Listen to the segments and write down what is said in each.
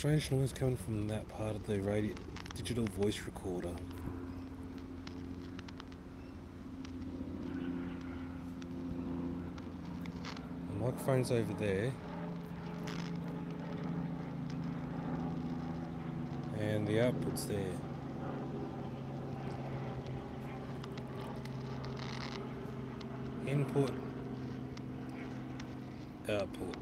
strange noise coming from that part of the radio digital voice recorder. The microphone's over there. And the output's there. Input, output.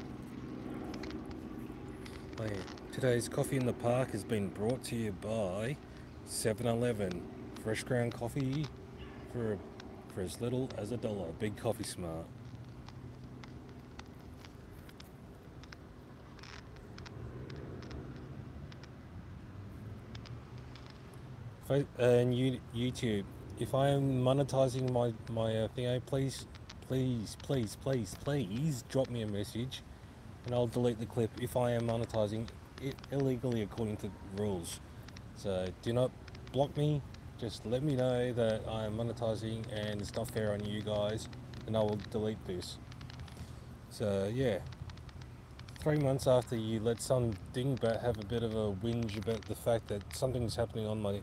Oh, yeah. Today's Coffee in the Park has been brought to you by 7-Eleven. Fresh ground coffee for as little as $1. Big Coffee Smart. And YouTube, if I am monetizing my thing, please drop me a message, and I'll delete the clip if I am monetizing it illegally according to rules. So do not block me. Just let me know that I am monetizing and it's not fair on you guys, and I will delete this. So yeah, 3 months after you let some dingbat have a bit of a whinge about the fact that something's happening on my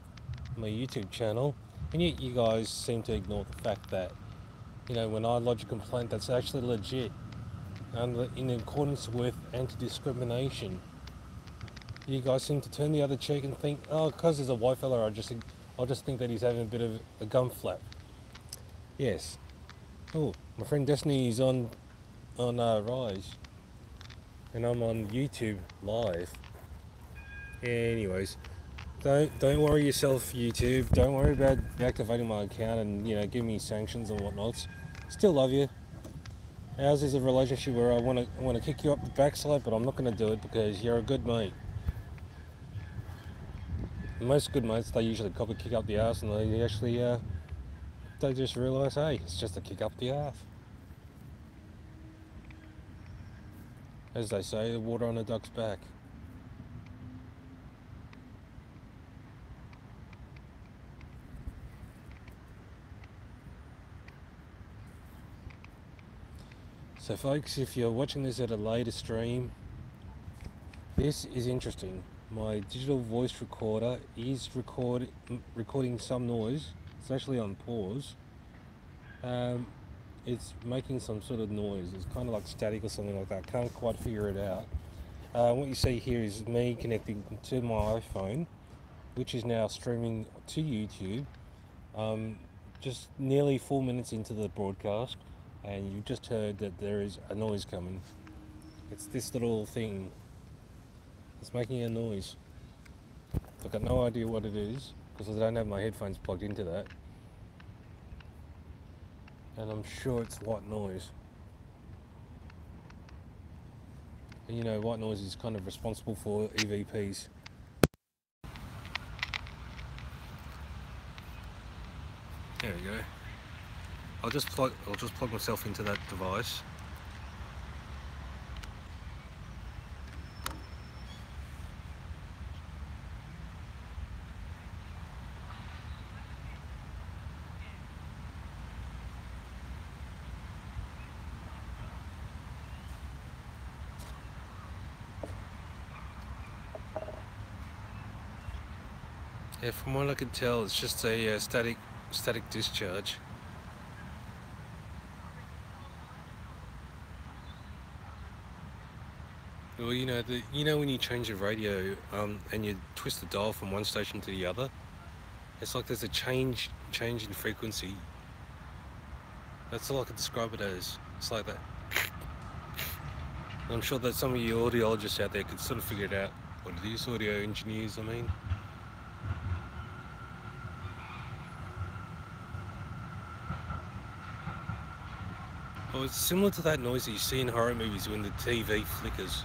YouTube channel, and yet you guys seem to ignore the fact that, you know, when I lodge a complaint that's actually legit and in accordance with anti-discrimination, you guys seem to turn the other cheek and think, oh, because there's a white fella, I'll just think that he's having a bit of a gum flap. Yes. Oh, my friend Destiny is on Rise, and I'm on YouTube live. Anyways. Don't worry yourself, YouTube. Don't worry about deactivating my account and, you know, give me sanctions and whatnots. Still love you. Ours is a relationship where I want to kick you up the backside, but I'm not going to do it because you're a good mate. And most good mates, they usually cop a kick up the arse, and they actually they just realise, hey, it's just a kick up the arse. As they say, the water on a duck's back. So folks, if you're watching this at a later stream, this is interesting. My digital voice recorder is recording some noise. It's actually on pause. It's making some sort of noise. It's kind of like static or something like that. Can't quite figure it out. What you see here is me connecting to my iPhone, which is now streaming to YouTube. Just nearly 4 minutes into the broadcast, and you just heard that there is a noise coming. It's this little thing. It's making a noise. I've got no idea what it is because I don't have my headphones plugged into that, and I'm sure it's white noise. And you know, white noise is kind of responsible for EVPs. There we go. I'll just plug myself into that device. Yeah, from what I can tell, it's just a static discharge. Well, you know when you change the radio and you twist the dial from one station to the other, it's like there's a change in frequency. That's all I can describe it as. It's like that. And I'm sure that some of you audiologists out there could sort of figure it out. What it is, audio engineers, I mean. Oh, it's similar to that noise that you see in horror movies when the TV flickers.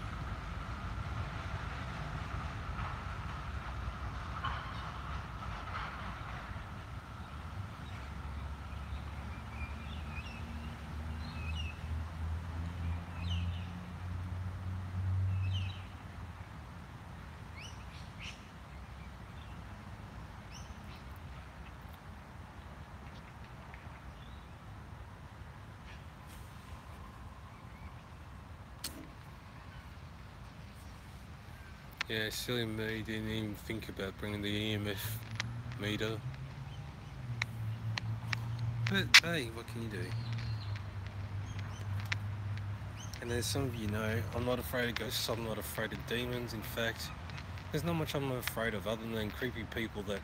Yeah, silly me, didn't even think about bringing the EMF meter. But hey, what can you do? And as some of you know, I'm not afraid of ghosts, I'm not afraid of demons. In fact, there's not much I'm afraid of other than creepy people that,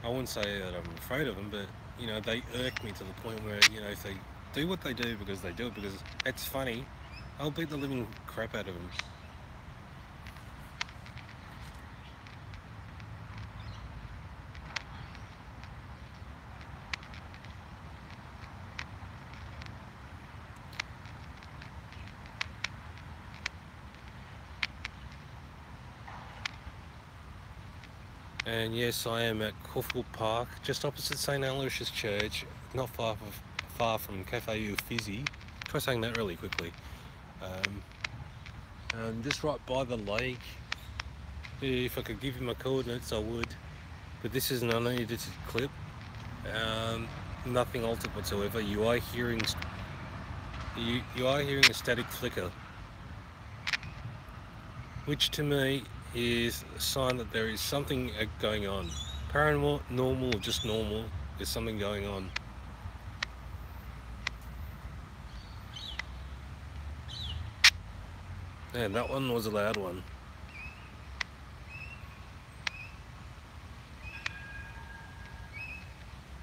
I wouldn't say that I'm afraid of them, but, you know, they irk me to the point where, you know, if they do what they do because they do it because it's funny, I'll beat the living crap out of them. And yes, I am at Caulfield Park, just opposite St Aloysius Church, not far from Cafe Uffizi. Try saying that really quickly. And just right by the lake. If I could give you my coordinates, I would. But this is an unedited clip. Nothing altered whatsoever. You are hearing a static flicker, which to me is a sign that there is something going on. Paranormal or just normal, there's something going on. And that one was a loud one.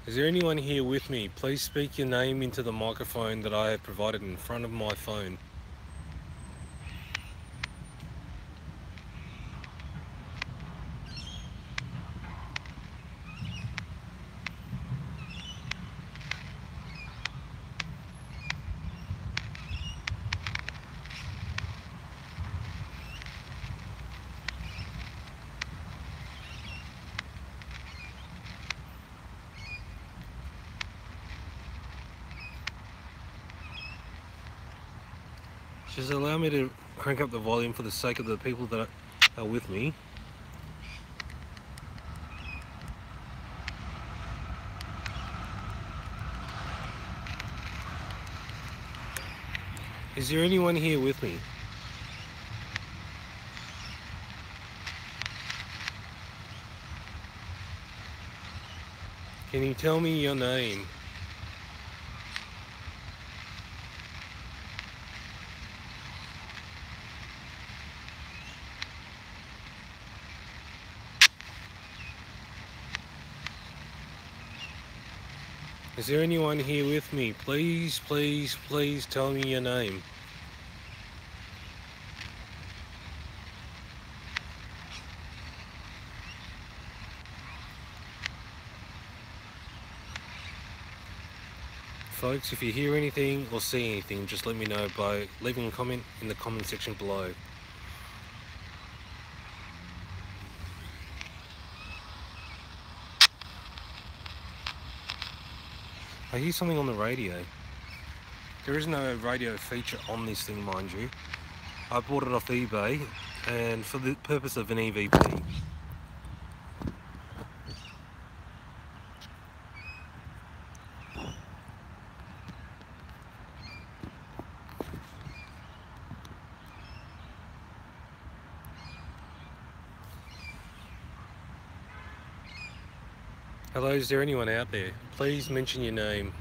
Is there anyone here with me? Please speak your name into the microphone that I have provided in front of my phone. Just allow me to crank up the volume for the sake of the people that are with me. Is there anyone here with me? Can you tell me your name? Is there anyone here with me? Please, please, please tell me your name. Folks, if you hear anything or see anything, just let me know by leaving a comment in the comment section below. I hear something on the radio. There is no radio feature on this thing, mind you. I bought it off eBay and for the purpose of an EVP. Hello, is there anyone out there? Please mention your name.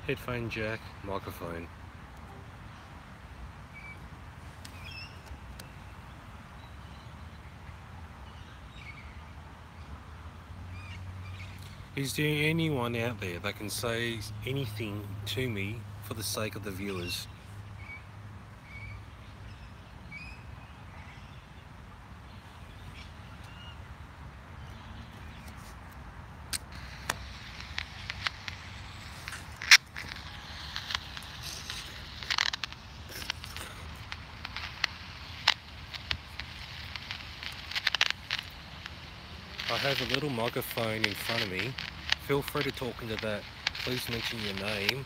Headphone jack, microphone. Is there anyone out there that can say anything to me for the sake of the viewers? I have a little microphone in front of me. Feel free to talk into that. Please mention your name,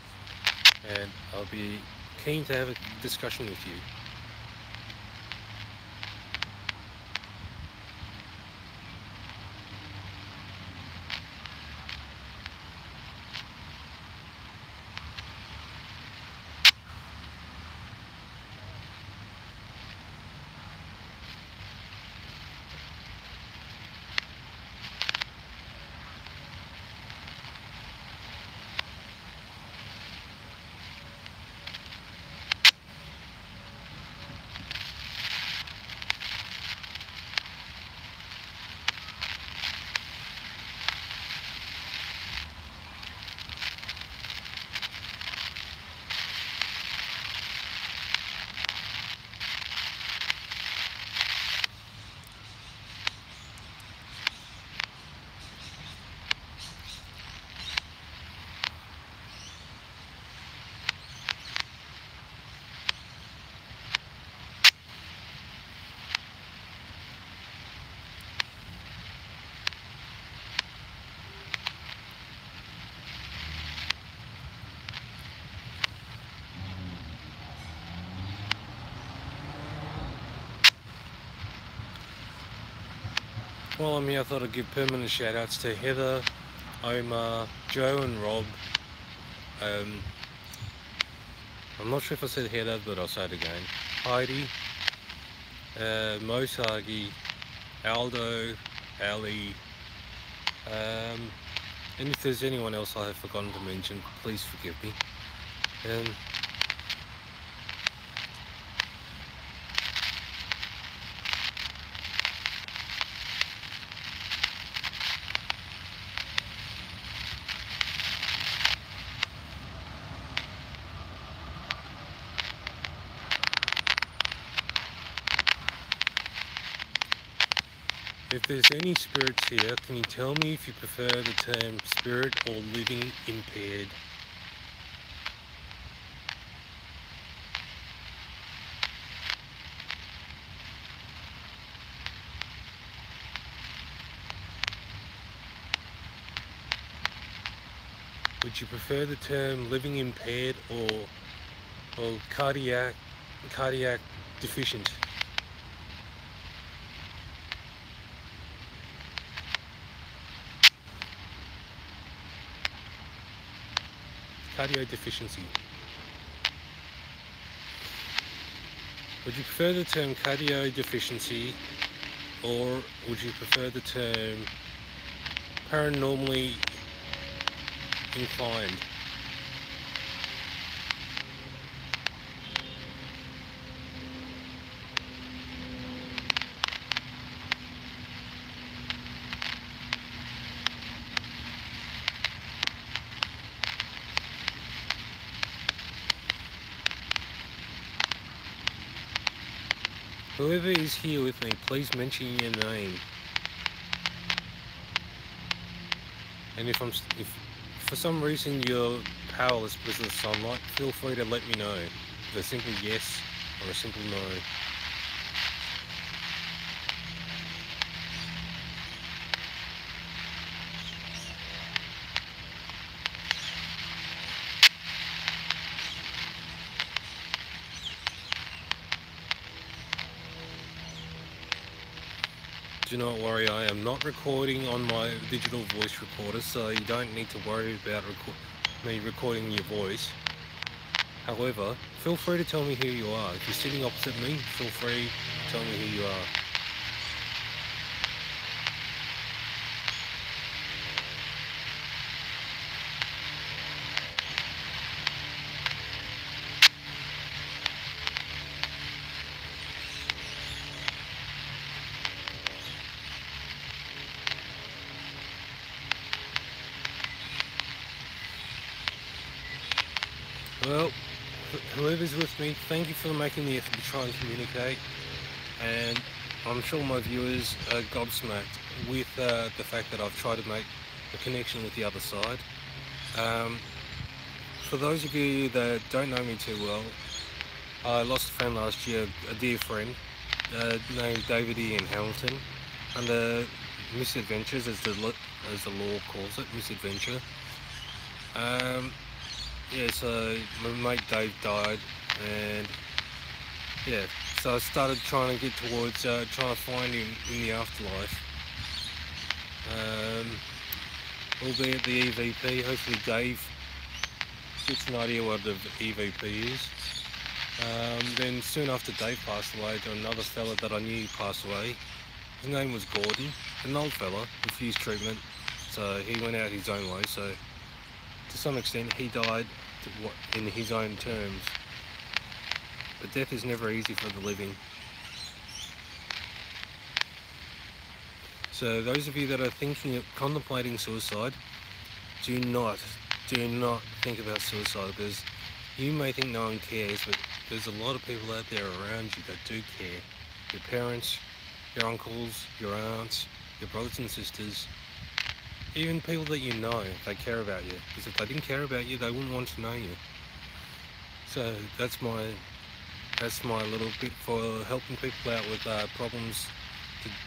and I'll be keen to have a discussion with you. While I'm here, I thought I'd give permanent shout outs to Heather, Omar, Joe and Rob. I'm not sure if I said Heather, but I'll say it again. Heidi, Mosagi, Aldo, Ali, and if there's anyone else I have forgotten to mention, please forgive me. If there's any spirits here, can you tell me if you prefer the term spirit or living impaired? Would you prefer the term living impaired or cardiac deficient? Cardio deficiency. Would you prefer the term cardio deficiency, or would you prefer the term paranormally inclined? Whoever is here with me, please mention your name. And if for some reason you're powerless because of the sunlight, feel free to let me know. With a simple yes or a simple no. Do not worry, I am not recording on my digital voice recorder, so you don't need to worry about me recording your voice. However, feel free to tell me who you are. If you're sitting opposite me, feel free to tell me who you are. Well, whoever's with me, thank you for making the effort to try and communicate, and I'm sure my viewers are gobsmacked with the fact that I've tried to make a connection with the other side. For those of you that don't know me too well, I lost a friend last year, a dear friend, named David Ian Hamilton, under misadventures, as the law calls it, misadventure. Yeah, so my mate Dave died, and yeah, so I started trying to get towards trying to find him in the afterlife. Albeit the EVP, hopefully Dave gets an idea what the EVP is. Then soon after Dave passed away, another fella that I knew passed away. His name was Gordon, an old fella, refused treatment, so he went out his own way. So to some extent, he died in his own terms. But death is never easy for the living. So those of you that are thinking of contemplating suicide, do not think about suicide, because you may think no one cares, but there's a lot of people out there around you that do care. Your parents, your uncles, your aunts, your brothers and sisters, even people that you know, they care about you. Because if they didn't care about you, they wouldn't want to know you. So that's my little bit for helping people out with problems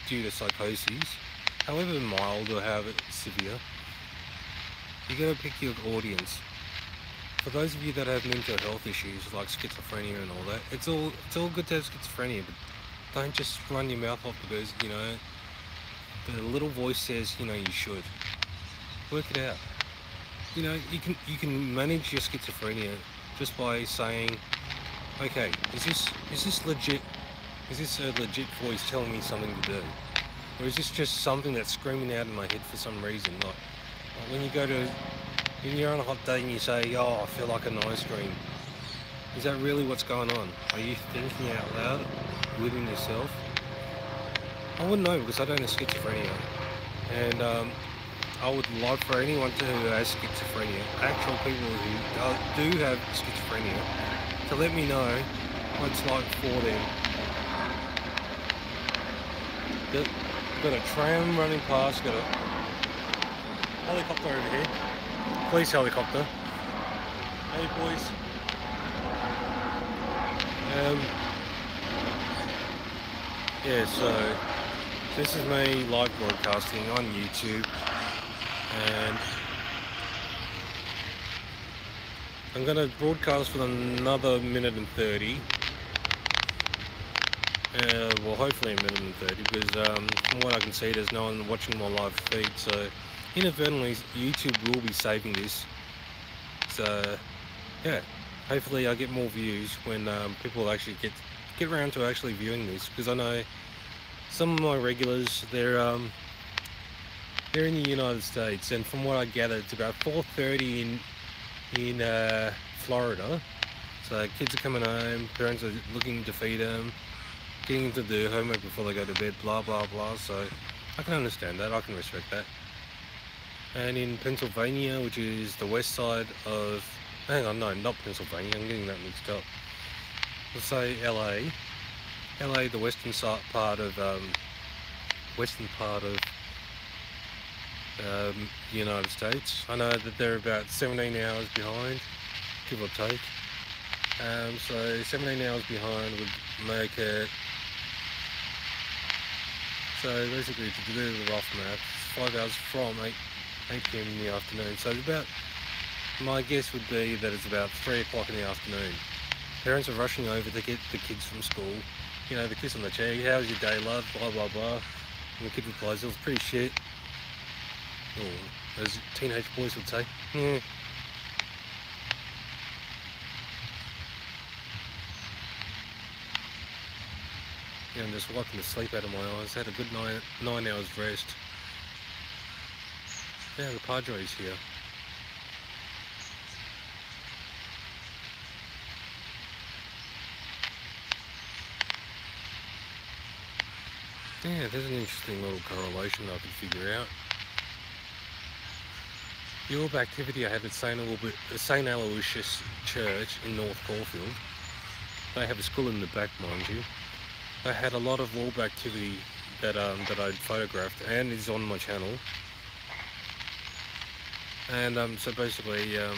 due to psychoses, however mild or however severe. You gotta pick your audience. For those of you that have mental health issues like schizophrenia and all that, it's all good to have schizophrenia, but don't just run your mouth off because, you know, the little voice says, you know, you should. Work it out. You know, you can manage your schizophrenia just by saying, okay, is this legit? Is this a legit voice telling me something to do? Or is this just something that's screaming out in my head for some reason? Like when you're on a hot day and you say, oh, I feel like an ice cream. Is that really what's going on? Are you thinking out loud within yourself? I wouldn't know, because I don't have schizophrenia. And I would love for anyone who has schizophrenia, actual people who do have schizophrenia, to let me know what it's like for them. Got a tram running past, got a helicopter over here, police helicopter. Hey boys. Yeah, so this is me live broadcasting on YouTube, and I'm going to broadcast for another minute and 30. Well, hopefully a minute and 30, because from what I can see, there's no one watching my live feed, so inadvertently YouTube will be saving this. So yeah, hopefully I get more views when people actually get around to actually viewing this, because I know some of my regulars, they're in the United States, and from what I gather, it's about 4:30 in Florida. So kids are coming home, parents are looking to feed them, getting them to do homework before they go to bed, blah blah blah. So I can understand that, I can respect that. And in Pennsylvania, which is the west side of, hang on, no, not Pennsylvania, I'm getting that mixed up. Let's say LA, the western part of the United States. I know that they're about 17 hours behind, give or take. So 17 hours behind would make it, so basically to do the rough math, it's 5 hours from 8 p.m. in the afternoon. So about, my guess would be that it's about 3 o'clock in the afternoon. Parents are rushing over to get the kids from school. You know, the kiss on the cheek, how's your day, love, blah blah blah. And the kid replies, it was pretty shit. Or as teenage boys would say, yeah. Yeah, I'm just wiping the sleep out of my eyes. Had a good 9 hours rest. Yeah, the Padres here. Yeah, there's an interesting little correlation I could figure out. The orb activity I had at St. Aloysius Church in North Caulfield. They have a school in the back, mind you. They had a lot of orb activity that I'd photographed, and is on my channel. And so basically, yeah.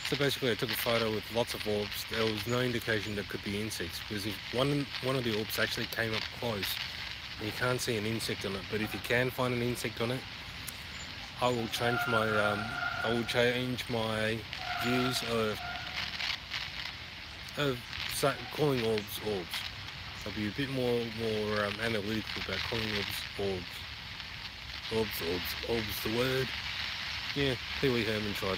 So basically, I took a photo with lots of orbs. There was no indication that could be insects, because if one of the orbs actually came up close, You can't see an insect on it, but if you can find an insect on it, I will change my views of calling orbs orbs. I'll be a bit more analytical about calling orbs. Orbs the word. Yeah, Pee Wee Herman try out.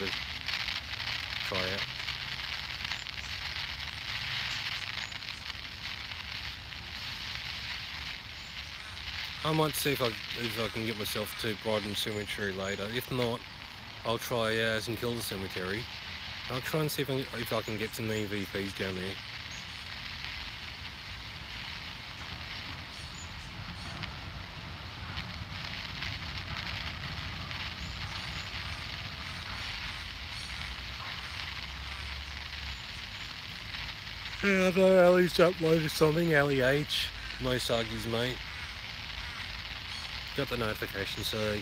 I might see if I can get myself to Brighton Cemetery later. If not, I'll try St Kilda Cemetery. I'll try and see if I can get some EVPs down there. Yeah, I know Ali's uploaded something, Ali H. Most Argues mate. Got the notification, so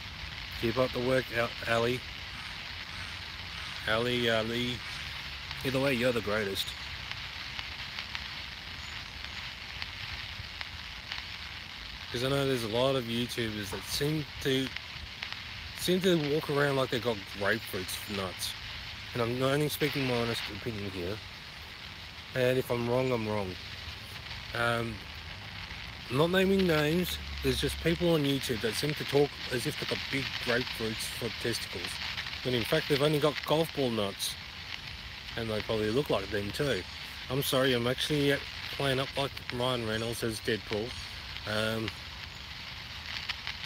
keep up the work, Ali. Ali. Either way, you're the greatest. Because I know there's a lot of YouTubers that seem to walk around like they got grapefruits for nuts. And I'm only speaking my honest opinion here. And if I'm wrong, I'm wrong. I'm not naming names. There's just people on YouTube that seem to talk as if they've got big grapefruits for testicles, when in fact they've only got golf ball nuts, and they probably look like them too. I'm sorry, I'm actually playing up like Ryan Reynolds as Deadpool.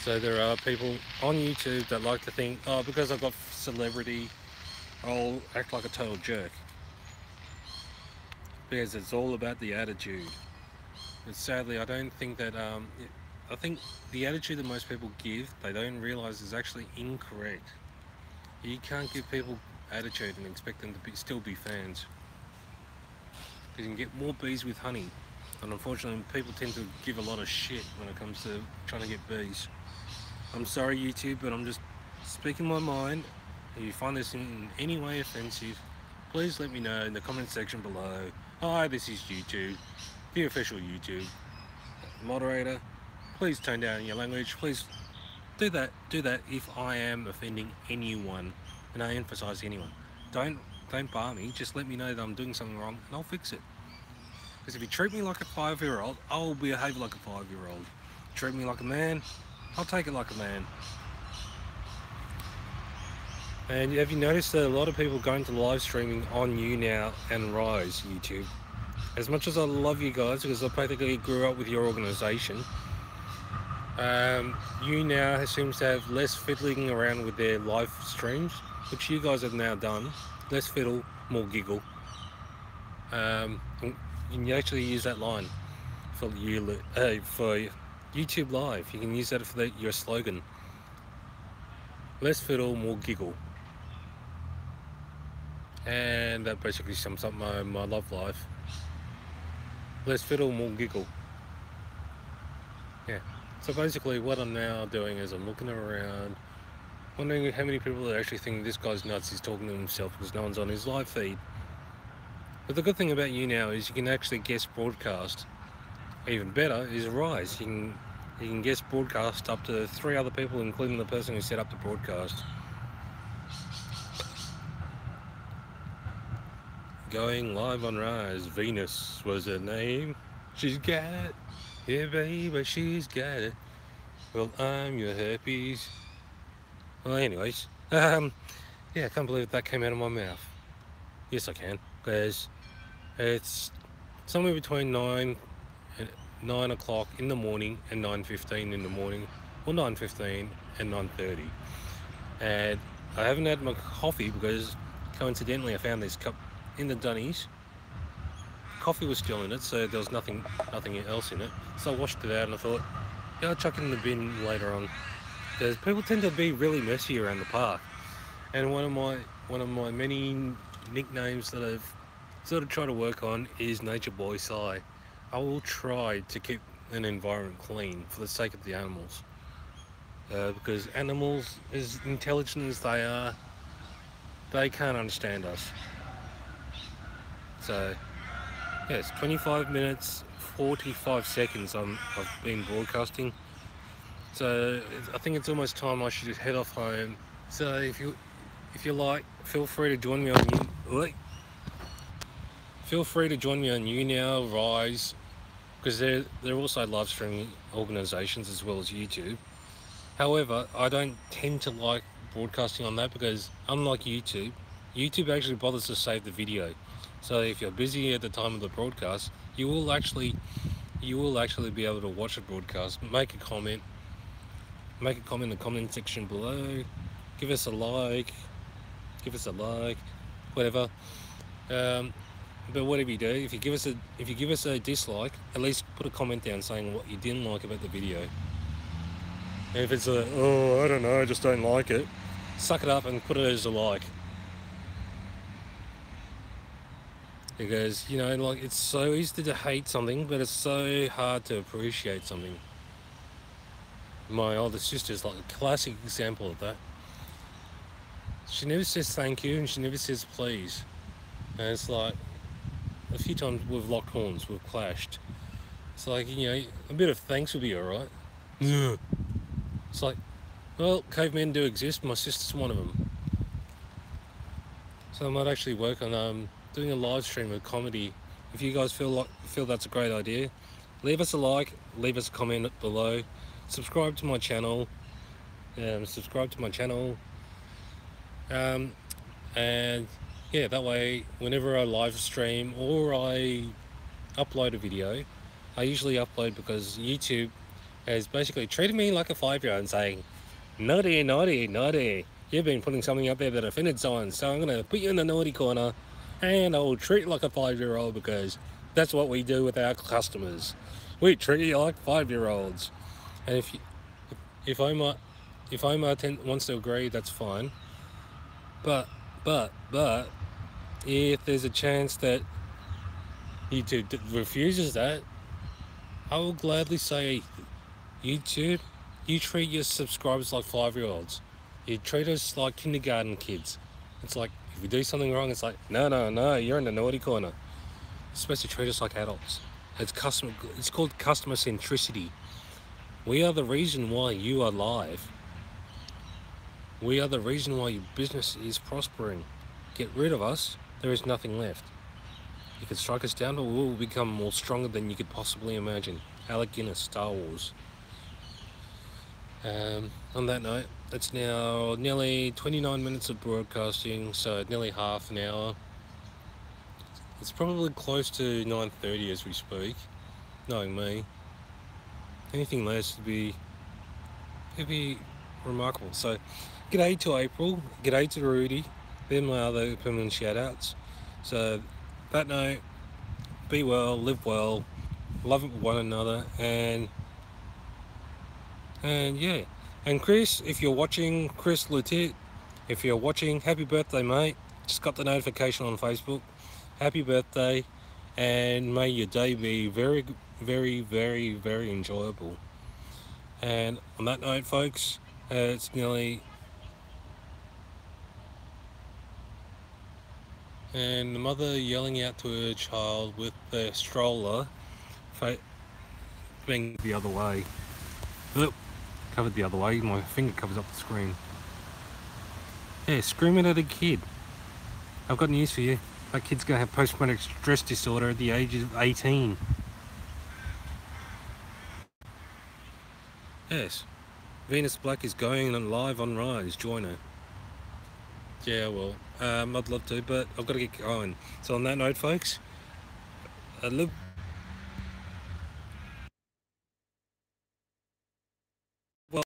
So there are people on YouTube that like to think, oh, because I've got celebrity, I'll act like a total jerk. Because it's all about the attitude. And sadly, I don't think that, I think the attitude that most people give, they don't realise is actually incorrect. You can't give people attitude and expect them to still be fans. You can get more bees with honey. And unfortunately, people tend to give a lot of shit when it comes to trying to get bees. I'm sorry, YouTube, but I'm just speaking my mind. If you find this in any way offensive, please let me know in the comment section below. Hi, this is YouTube, the official YouTube moderator. Please tone down your language. Please do that if I am offending anyone, and I emphasize anyone. Don't bar me. Just let me know that I'm doing something wrong, and I'll fix it. Because if you treat me like a 5-year-old, I'll behave like a 5-year-old. Treat me like a man, I'll take it like a man. And have you noticed that a lot of people going to live streaming on YouNow and Rise YouTube? As much as I love you guys, because I practically grew up with your organisation, YouNow seems to have less fiddling around with their live streams, which you guys have now done. Less fiddle, more giggle. And you actually use that line for YouTube Live. You can use that for your slogan. Less fiddle, more giggle. And that basically sums up my love life. Less fiddle, more giggle. Yeah. So basically what I'm now doing is I'm looking around, wondering how many people actually think this guy's nuts, he's talking to himself because no one's on his live feed. But the good thing about YouNow is you can actually guest broadcast. Even better is Rise. You can guest broadcast up to 3 other people, including the person who set up the broadcast. Going live on Rise. Venus was her name. She's got it. Yeah, baby, she's got it. Well, I'm your herpes. Well, anyways, yeah, I can't believe that came out of my mouth. Yes, I can, because it's somewhere between 9 o'clock in the morning and 9:15 in the morning, or 9:15 and 9:30. And I haven't had my coffee because coincidentally I found this cup in the Dunnies. Coffee was still in it, so there was nothing else in it. So I washed it out and I thought, yeah, I'll chuck it in the bin later on. Because people tend to be really messy around the park. And one of my many nicknames that I've sort of tried to work on is Nature Boy Si. I will try to keep an environment clean for the sake of the animals. Because animals, as intelligent as they are, they can't understand us. So, yes, 25 minutes 45 seconds I've been broadcasting. So I think it's almost time I should just head off home. So if you like, feel free to join me on YouNow, Rise, because they're also live streaming organisations as well as YouTube. However, I don't tend to like broadcasting on that because unlike YouTube actually bothers to save the video. So if you're busy at the time of the broadcast, you will actually be able to watch the broadcast, make a comment in the comment section below, give us a like, whatever. But whatever you do, if you give us a dislike, at least put a comment down saying what you didn't like about the video. And if it's I don't know, I just don't like it, suck it up and put it as a like. Because, you know, like, it's so easy to hate something, but it's so hard to appreciate something. My older sister's like a classic example of that. She never says thank you and she never says please. And it's like, a few times we've locked horns, we've clashed. It's like, you know, a bit of thanks would be alright. Yeah. It's like, well, cavemen do exist, my sister's one of them. So I might actually work on doing a live stream of comedy. If you guys feel that's a great idea, leave us a like, leave us a comment below, subscribe to my channel, and yeah, that way whenever I live stream or I upload a video, I usually upload because YouTube has basically treated me like a 5-year-old and saying, naughty, naughty, naughty, you've been putting something up there that offended someone, so I'm going to put you in the naughty corner and I'll treat you like a 5-year-old because that's what we do with our customers. We treat you like 5-year-olds. And if Omar wants to agree, that's fine. But if there's a chance that YouTube refuses that, I will gladly say, YouTube, you treat your subscribers like 5-year-olds. You treat us like kindergarten kids. It's like, if we do something wrong, it's like, no, you're in the naughty corner. You're supposed to treat us like adults. It's called customer centricity. We are the reason why you are live. We are the reason why your business is prospering. Get rid of us, there is nothing left. You can strike us down, but we will become more stronger than you could possibly imagine. Alec Guinness, Star Wars. On that note, it's now nearly 29 minutes of broadcasting, so nearly half an hour. It's probably close to 9:30 as we speak, knowing me. Anything less would be remarkable. So, g'day to April, g'day to Rudy, they're my other permanent shout-outs. So, that note, be well, live well, love one another, and yeah. And Chris, if you're watching, Chris Lutit, if you're watching, happy birthday, mate. Just got the notification on Facebook. Happy birthday, and may your day be very, very, very, very enjoyable. And on that note, folks, it's nearly... And the mother yelling out to her child with the stroller, being the other way. Oop, covered the other way, my finger covers up the screen. Yeah, screaming at a kid. I've got news for you. That kid's going to have post-traumatic stress disorder at the age of 18. Yes, Venus Black is going on live on Rise. Join her. Yeah, well, I'd love to, but I've got to get going. So on that note, folks, live